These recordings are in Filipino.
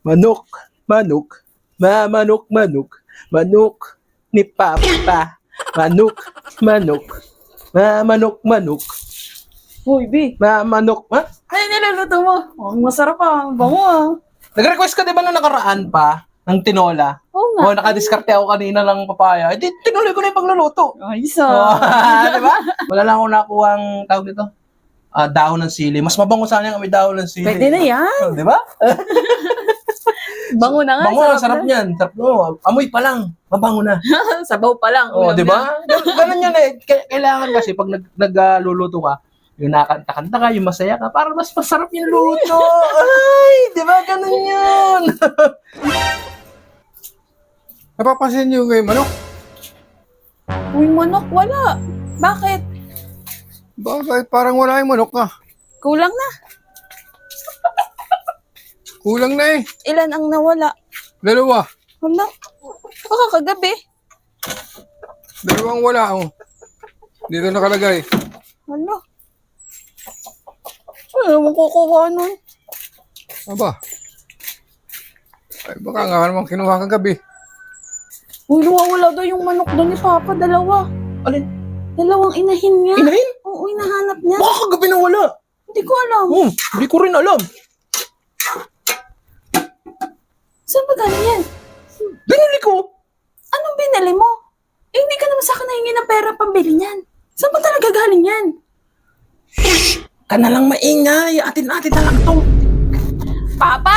Manok, manok, manok, manok, manok ni Papa. Manok, manok, manok, manok, Uy, B. manok. Ha? Ano niluluto mo? Oh, masarap ah. Bango ah. Nag-request ka di ba nung nakaraan pa ng tinola? Oo nga. O, nakadiskarte ako kanina ng papaya. Eh, di, tinuloy ko na yung pagluluto. Ayos Oh, ah. di ba? Wala lang ako nakuha ang tawag dito. Dahon ng sili. Mas mabango sana yung may dahon ng sili. Pwede na yan. Oh, di ba? Bango na nga. Bango, sarap na. niyan. Sarap, amoy pa lang. Mabango na. Sabaw pa lang. Oh, ulam di na. ba? Ganun yun eh. Kailangan kasi pag nagluluto ka, yung nakakanta-kanta ka, yung masaya ka, para mas masarap yung luto. Ay, di ba? Ganun yun. Napapansin niyo yung manok? Uy, manok, wala. Bakit? Bakit parang wala yung manok ka? Kulang na. Kulang na eh. Ilan ang nawala? Dalawa. Wala. Baka kagabi. Dalawang wala oh. Dito nakalagay. Wala. Ano naman kukuha nun? Aba. Ay baka nga naman kinuha kagabi. Uy, wala daw yung manok doon ni Papa. Dalawa. Alin? Dalawang inahin niya. Inahin? Oo, hinahanap niya. Baka kagabi na wala. Hindi ko alam. Hindi ko rin alam. Saan ba galing yan? Binili ko. Anong binili mo? Eh, hindi ka naman sa akin nahingi ng pera pambili niyan. Saan ba talaga galing yan? Ka na lang maingay. Atin-atin na lang to. Papa!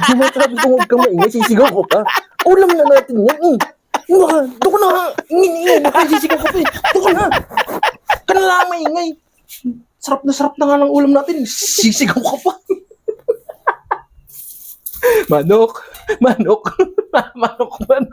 Di ba sabi ko huwag kang maingay, sisigaw ko pa. Ulam na natin yan eh. Doon ka na nga. Ingin-ingin mo pa, sisigaw ko pa eh. Doon ka na. Ka na lang maingay. Sarap na nga ng ulam natin. Sisigaw ka pa. Manok, manok, manok, manok.